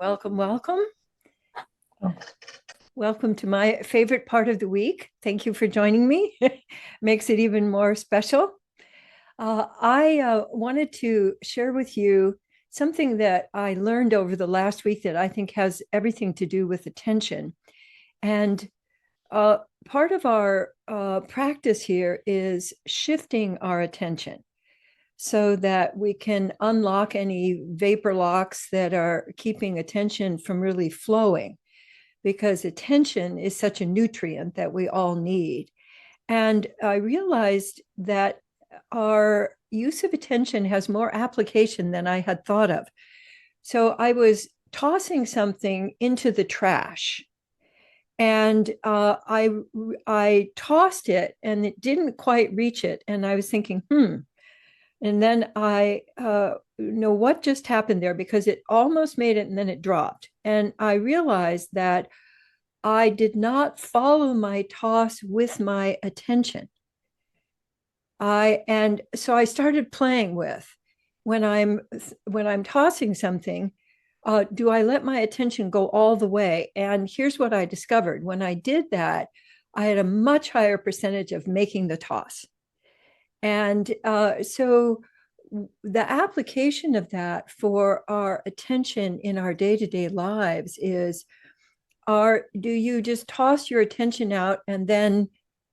Welcome, welcome. Welcome to my favorite part of the week. Thank you for joining me. Makes it even more special. I wanted to share with you something that I learned over the last week that I think has everything to do with attention. And part of our practice here is shifting our attention so that we can unlock any vapor locks that are keeping attention from really flowing, because attention is such a nutrient that we all need. And I realized that our use of attention has more application than I had thought of. So I was tossing something into the trash, and I tossed it and it didn't quite reach it. And I was thinking, And then I know what just happened there, because it almost made it and then it dropped. And I realized that I did not follow my toss with my attention. And so I started playing with when I'm tossing something. Do I let my attention go all the way? And here's what I discovered. When I did that, I had a much higher percentage of making the toss. And so the application of that for our attention in our day-to-day lives is, do you just toss your attention out and then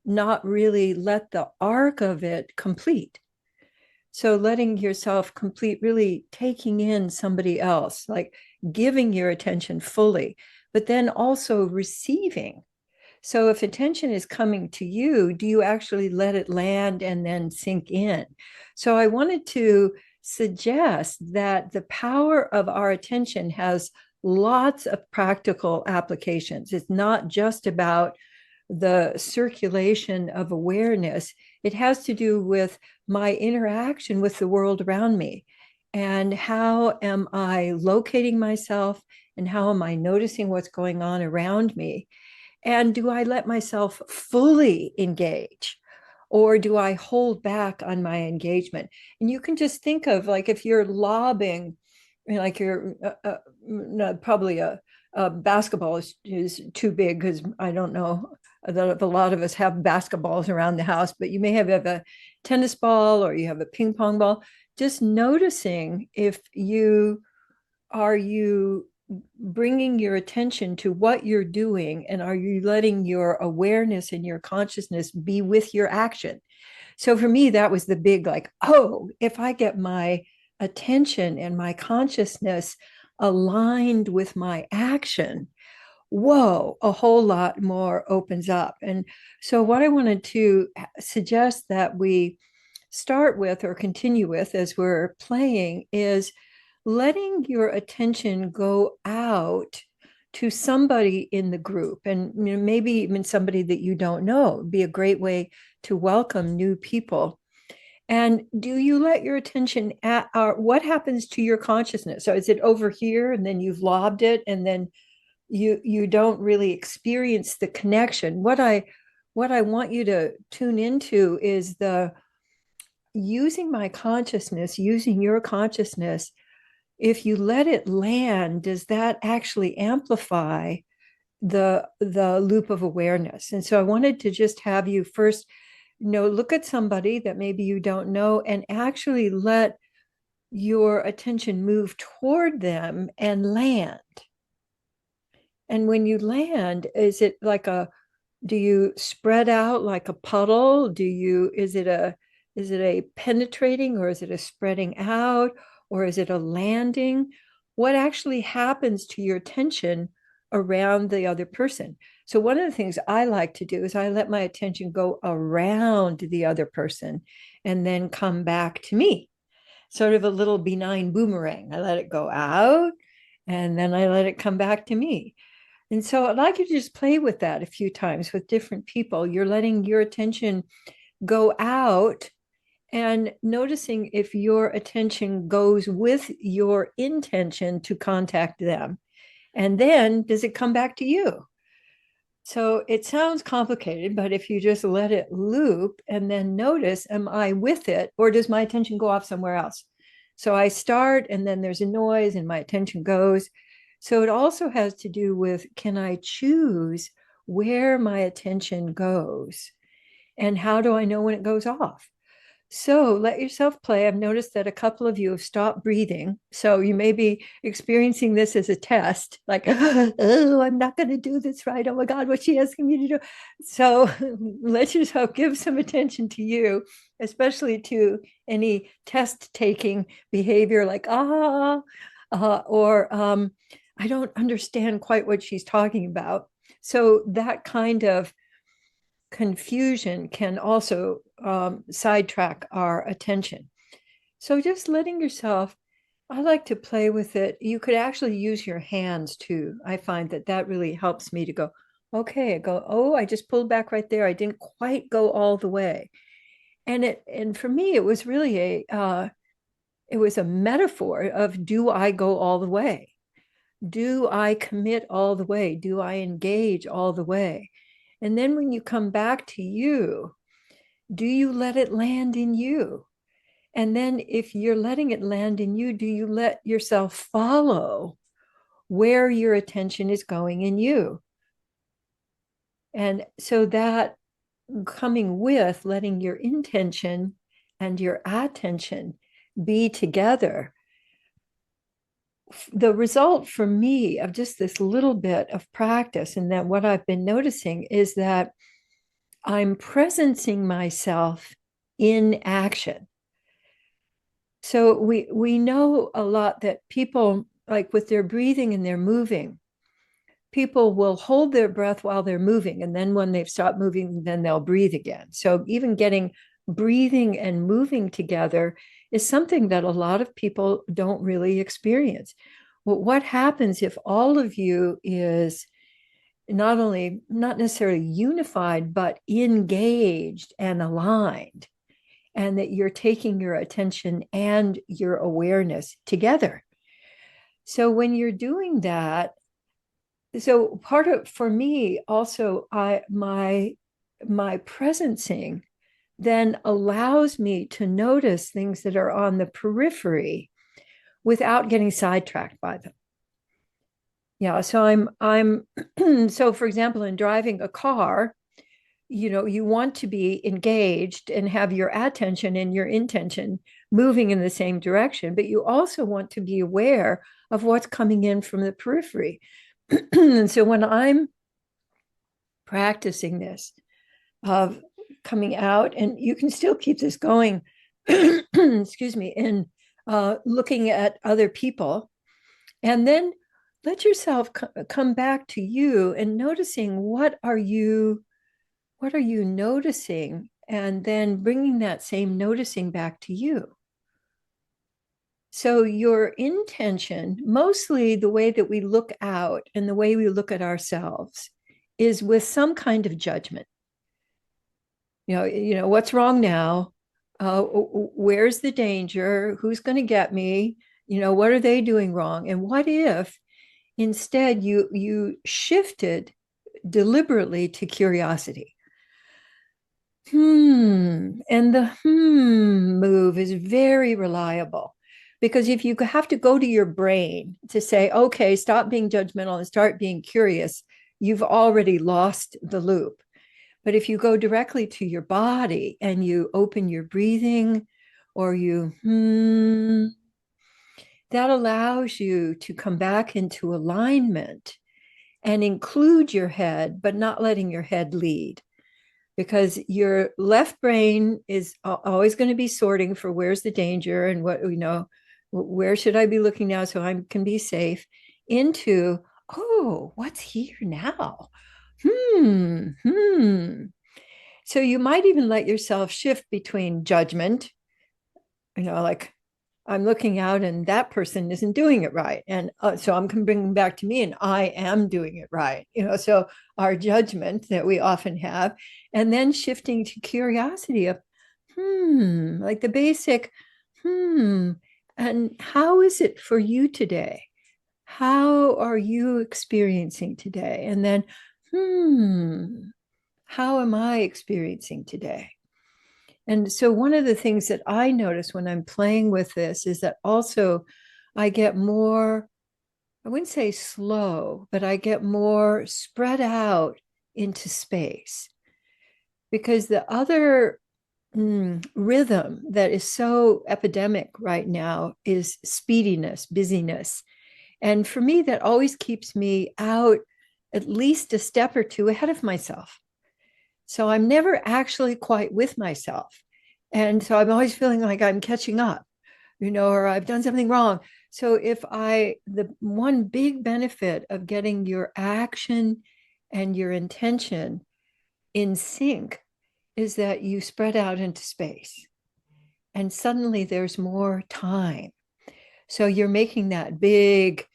not really let the arc of it complete? So letting yourself complete, really taking in somebody else, like giving your attention fully, but then also receiving. So if attention is coming to you, do you actually let it land and then sink in? So I wanted to suggest that the power of our attention has lots of practical applications. It's not just about the circulation of awareness. It has to do with my interaction with the world around me. And how am I locating myself? And how am I noticing what's going on around me? And do I let myself fully engage? Or do I hold back on my engagement? And you can just think of, like, if you're lobbing, like you're no, probably a basketball is too big, because I don't know that a lot of us have basketballs around the house, but you may have a tennis ball or you have a ping pong ball. Just noticing, if you bringing your attention to what you're doing, and are you letting your awareness and your consciousness be with your action? So for me, that was the big, like, oh, if I get my attention and my consciousness aligned with my action, whoa, a whole lot more opens up. And so what I wanted to suggest that we start with or continue with as we're playing is letting your attention go out to somebody in the group, and maybe even somebody that you don't know. It'd be a great way to welcome new people. And do you let your attention at what happens to your consciousness? So is it over here and then you've lobbed it, and then you don't really experience the connection? What I want you to tune into is the using my consciousness, using your consciousness. If you let it land, does that actually amplify the loop of awareness? And so I wanted to just have you first, look at somebody that maybe you don't know, and actually let your attention move toward them and land. And when you land, is it like do you spread out like a puddle? Is it a penetrating, or is it a spreading out, or is it a landing? What actually happens to your attention around the other person? So one of the things I like to do is I let my attention go around the other person and then come back to me, sort of a little benign boomerang. I let it go out and then I let it come back to me. And so I'd like you to just play with that a few times with different people. You're letting your attention go out and noticing if your attention goes with your intention to contact them. And then does it come back to you? So it sounds complicated, but if you just let it loop and then notice, am I with it, or does my attention go off somewhere else? So I start and then there's a noise and my attention goes. So it also has to do with, can I choose where my attention goes? And how do I know when it goes off? So let yourself play. I've noticed that a couple of you have stopped breathing. So you may be experiencing this as a test, like, oh, I'm not going to do this right. Oh my God, what's she asking me to do? So let yourself give some attention to you, especially to any test taking behavior like, or I don't understand quite what she's talking about. So that kind of confusion can also sidetrack our attention. So just letting yourself, I like to play with it. You could actually use your hands too. I find that that really helps me to go, okay, I go, oh, I just pulled back right there. I didn't quite go all the way. And for me, it was really it was a metaphor of, do I go all the way? Do I commit all the way? Do I engage all the way? And then when you come back to you, do you let it land in you? And then if you're letting it land in you, do you let yourself follow where your attention is going in you? And so that coming with letting your intention and your attention be together, the result for me of just this little bit of practice, and that what I've been noticing is that I'm presencing myself in action. So we know a lot that people, like with their breathing and their moving, people will hold their breath while they're moving, and then when they've stopped moving, then they'll breathe again. So even getting breathing and moving together is something that a lot of people don't really experience. Well, what happens if all of you is not only not necessarily unified, but engaged and aligned, and that you're taking your attention and your awareness together? So when you're doing that, so part of, for me also, my presencing then allows me to notice things that are on the periphery without getting sidetracked by them. Yeah, so I'm so for example, in driving a car, you want to be engaged and have your attention and your intention moving in the same direction, but you also want to be aware of what's coming in from the periphery. And so when I'm practicing this of coming out, and you can still keep this going, excuse me, in looking at other people, and then let yourself come back to you and noticing what are you noticing, and then bringing that same noticing back to you. So your intention, mostly the way that we look out and the way we look at ourselves, is with some kind of judgment. What's wrong now? Where's the danger? Who's going to get me? What are they doing wrong? And what if instead you shifted deliberately to curiosity? And the move is very reliable, because if you have to go to your brain to say, okay, stop being judgmental and start being curious, you've already lost the loop. But if you go directly to your body and you open your breathing, or you that allows you to come back into alignment and include your head, but not letting your head lead. Because your left brain is always going to be sorting for where's the danger and where should I be looking now so I can be safe, into, oh, what's here now? So you might even let yourself shift between judgment, like, I'm looking out and that person isn't doing it right. And so I'm bringing back to me, and I am doing it right. So our judgment that we often have, and then shifting to curiosity of, like the basic, and how is it for you today? How are you experiencing today? And then, how am I experiencing today? And so one of the things that I notice when I'm playing with this is that also I get more I wouldn't say slow, but I get more spread out into space because the other rhythm that is so epidemic right now is speediness, busyness. And for me, that always keeps me out at least a step or two ahead of myself. So I'm never actually quite with myself. And so I'm always feeling like I'm catching up, or I've done something wrong. So the one big benefit of getting your action and your intention in sync is that you spread out into space and suddenly there's more time. So you're making that big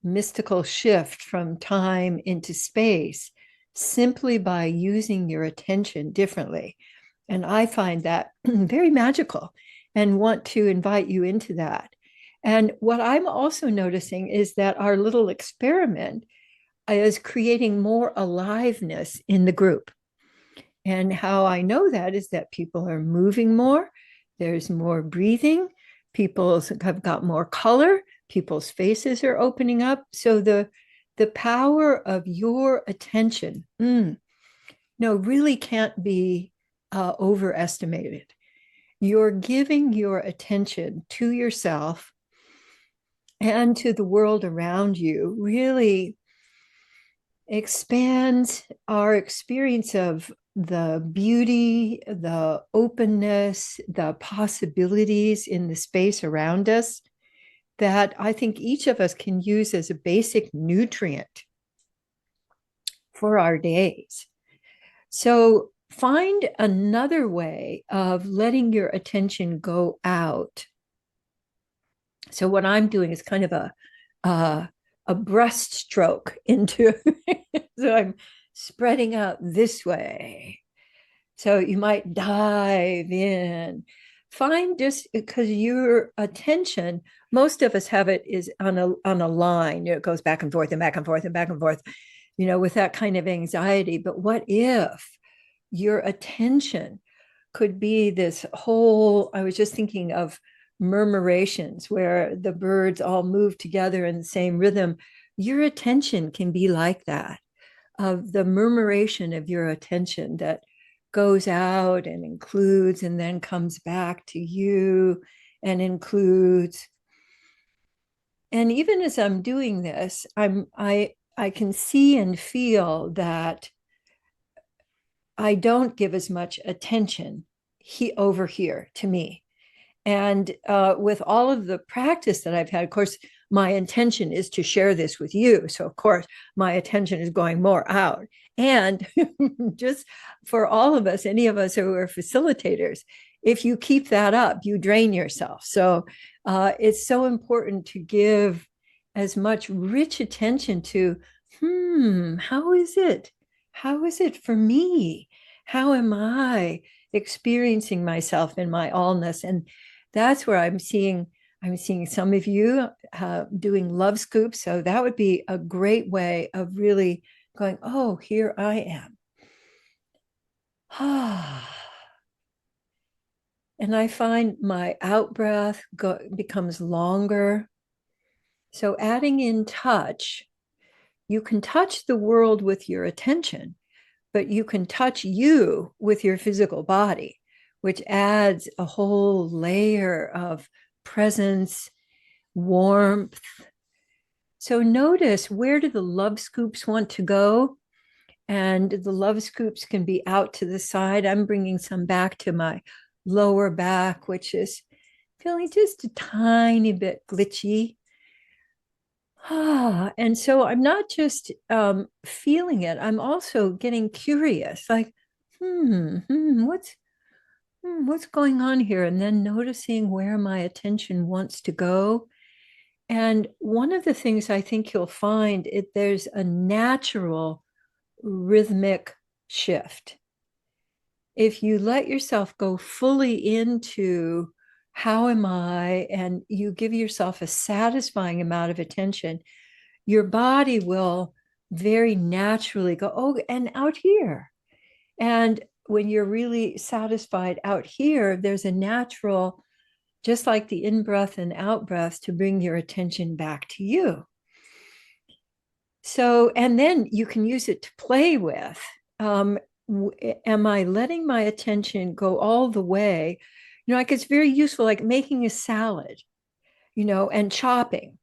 mystical shift from time into space simply by using your attention differently. And I find that very magical and want to invite you into that. And what I'm also noticing is that our little experiment is creating more aliveness in the group. And how I know that is that people are moving more, there's more breathing, people have got more color, people's faces are opening up. So the power of your attention, no, really can't be overestimated. You're giving your attention to yourself and to the world around you really expands our experience of the beauty, the openness, the possibilities in the space around us that I think each of us can use as a basic nutrient for our days. So find another way of letting your attention go out. So what I'm doing is kind of a breaststroke into so I'm spreading out this way. So you might dive in. Find just because your attention, most of us have it is on a line. It goes back and forth and back and forth and back and forth, with that kind of anxiety. But what if your attention could be this whole, I was just thinking of murmurations where the birds all move together in the same rhythm. Your attention can be like that, of the murmuration of your attention that goes out and includes and then comes back to you and includes. And even as I'm doing this, I can see and feel that I don't give as much attention over here to me. And with all of the practice that I've had, of course, my intention is to share this with you. So, of course, my attention is going more out. And just for all of us, any of us who are facilitators, if you keep that up, you drain yourself. So it's so important to give as much rich attention to, how is it? How is it for me? How am I experiencing myself in my allness? And that's where I'm seeing some of you doing love scoops. So that would be a great way of really going, oh, here I am. And I find my out breath becomes longer. So adding in touch, you can touch the world with your attention, but you can touch you with your physical body, which adds a whole layer of presence, warmth. So notice, where do the love scoops want to go? And the love scoops can be out to the side. I'm bringing some back to my lower back, which is feeling just a tiny bit glitchy. And so I'm not just feeling it, I'm also getting curious, like, what's going on here? And then noticing where my attention wants to go. And one of the things I think you'll find, there's a natural rhythmic shift. If you let yourself go fully into how am I, and you give yourself a satisfying amount of attention, your body will very naturally go, oh, and out here. And when you're really satisfied out here, there's a natural, just like the in breath and out breath, to bring your attention back to you. So, and then you can use it to play with. Um, am I letting my attention go all the way? Like it's very useful, like making a salad, and chopping.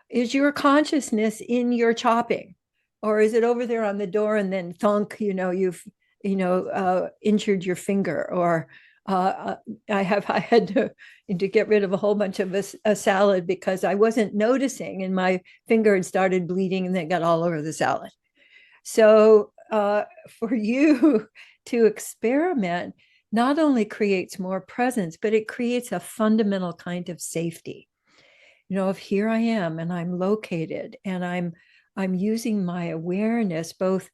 Is your consciousness in your chopping, or is it over there on the door and then thunk, you've, injured your finger, or I had to get rid of a whole bunch of a salad because I wasn't noticing and my finger had started bleeding and then got all over the salad. So for you to experiment not only creates more presence, but it creates a fundamental kind of safety. If here I am and I'm located and I'm using my awareness, both,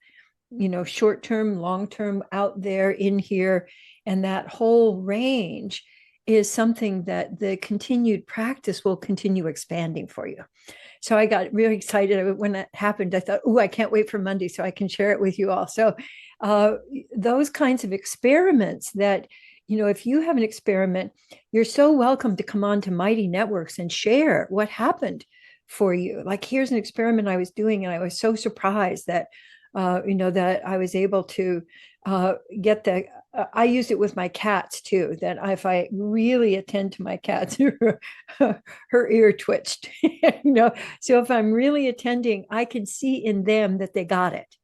short term, long term, out there, in here, and that whole range is something that the continued practice will continue expanding for you. So I got really excited when that happened. I thought, oh, I can't wait for Monday so I can share it with you all. So those kinds of experiments that, if you have an experiment, you're so welcome to come on to Mighty Networks and share what happened for you. Like, here's an experiment I was doing, and I was so surprised that, that I was able to get the, I use it with my cats too, that if I really attend to my cats, her ear twitched, so if I'm really attending, I can see in them that they got it.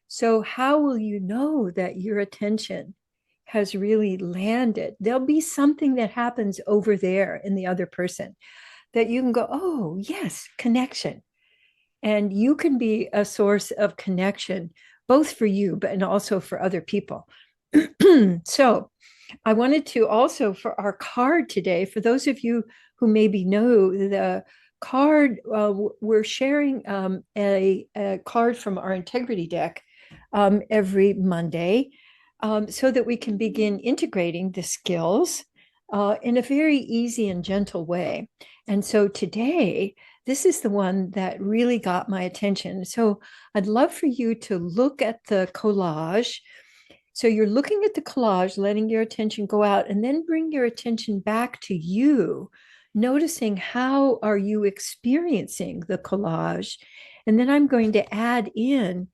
So how will you know that your attention has really landed? There'll be something that happens over there in the other person that you can go, oh, yes, connection. And you can be a source of connection, both for you, but and also for other people. So I wanted to also, for our card today, for those of you who maybe know the card, we're sharing a card from our integrity deck every Monday, so that we can begin integrating the skills in a very easy and gentle way. And so today, this is the one that really got my attention. So I'd love for you to look at the collage. So you're looking at the collage, letting your attention go out, and then bring your attention back to you, noticing how are you experiencing the collage. And then I'm going to add in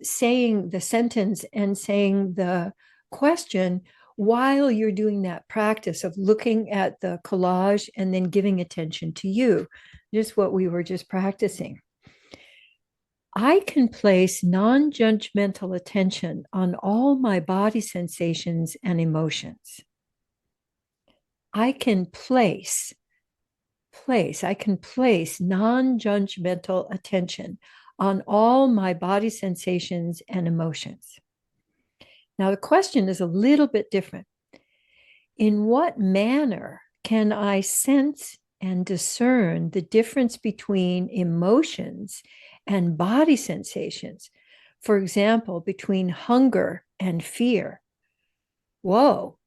saying the sentence and saying the question while you're doing that practice of looking at the collage and then giving attention to you, just what we were just practicing. I can place non-judgmental attention on all my body sensations and emotions. I can place non-judgmental attention on all my body sensations and emotions. Now, the question is a little bit different. In what manner can I sense and discern the difference between emotions and body sensations? For example, between hunger and fear. Whoa.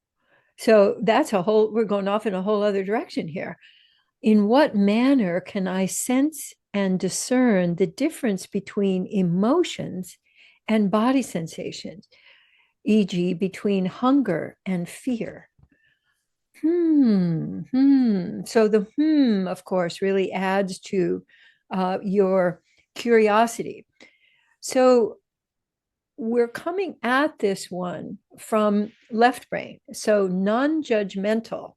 So that's we're going off in a whole other direction here. In what manner can I sense and discern the difference between emotions and body sensations, e.g., between hunger and fear? So the of course, really adds to your curiosity. So we're coming at this one from left brain, so non-judgmental.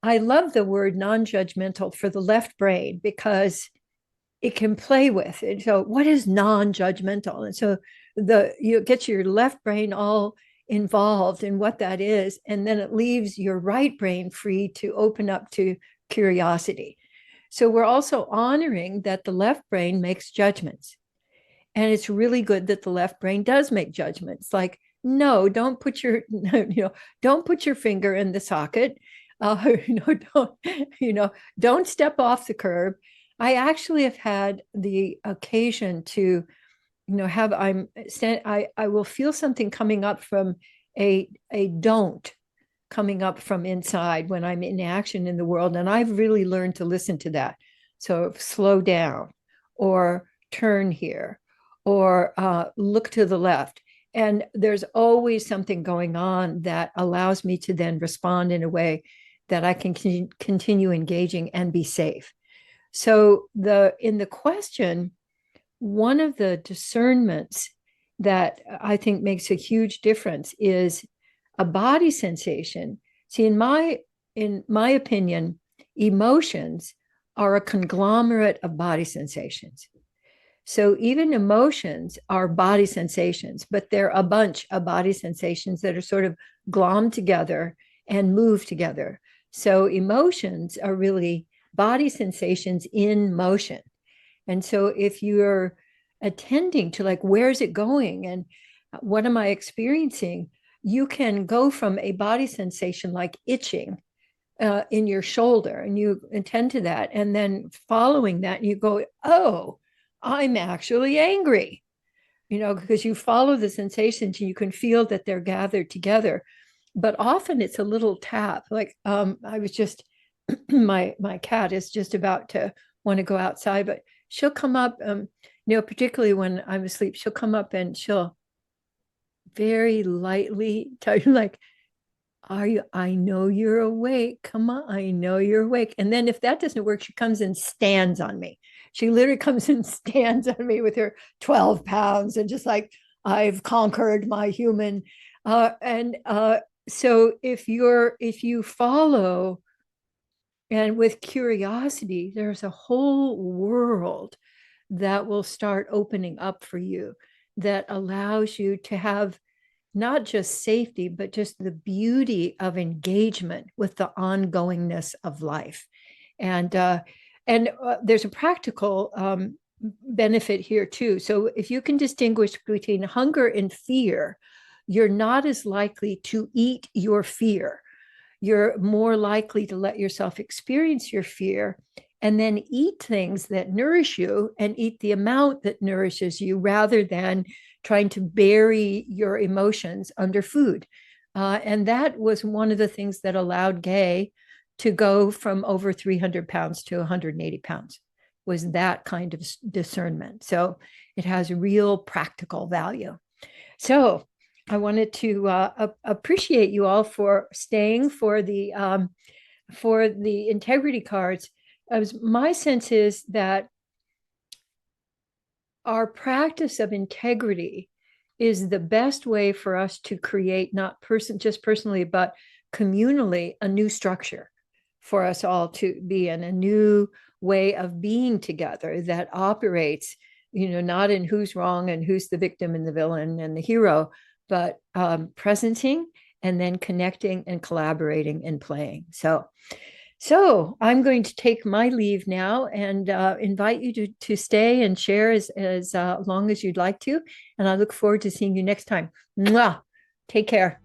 I love the word non-judgmental for the left brain because it can play with it. So what is non-judgmental? And so you get your left brain all involved in what that is, and then it leaves your right brain free to open up to curiosity. So we're also honoring that the left brain makes judgments. And it's really good that the left brain does make judgments, like, no, don't put your don't put your finger in the socket. Don't step off the curb. I actually have had the occasion to, I will feel something coming up from a don't coming up from inside when I'm in action in the world. And I've really learned to listen to that. So slow down, or turn here, or look to the left. And there's always something going on that allows me to then respond in a way that I can continue engaging and be safe. So in the question, one of the discernments that I think makes a huge difference is a body sensation. See, in my opinion, emotions are a conglomerate of body sensations. So even emotions are body sensations, but they're a bunch of body sensations that are sort of glommed together and move together. So emotions are really body sensations in motion. And so if you're attending to like, where's it going and what am I experiencing? You can go from a body sensation like itching in your shoulder and you attend to that. And then following that, you go, oh, I'm actually angry, because you follow the sensations and you can feel that they're gathered together. But often it's a little tap. Like I was just, my cat is just about to want to go outside, but she'll come up, particularly when I'm asleep, she'll come up and she'll very lightly tell you, like, I know you're awake. Come on, I know you're awake. And then if that doesn't work, she comes and stands on me. She literally comes and stands on me with her 12 pounds and just like, I've conquered my human. And so if you follow and with curiosity, there's a whole world that will start opening up for you that allows you to have not just safety, but just the beauty of engagement with the ongoingness of life. And there's a practical benefit here too. So if you can distinguish between hunger and fear, you're not as likely to eat your fear. You're more likely to let yourself experience your fear and then eat things that nourish you and eat the amount that nourishes you rather than trying to bury your emotions under food. And that was one of the things that allowed Gay to go from over 300 pounds to 180 pounds, was that kind of discernment. So it has real practical value. So I wanted to appreciate you all for staying for the integrity cards. My sense is that our practice of integrity is the best way for us to create, not just personally, but communally, a new structure for us all to be in, a new way of being together that operates, not in who's wrong and who's the victim and the villain and the hero, but presencing and then connecting and collaborating and playing. So I'm going to take my leave now and invite you to stay and share as long as you'd like to. And I look forward to seeing you next time. Mwah! Take care.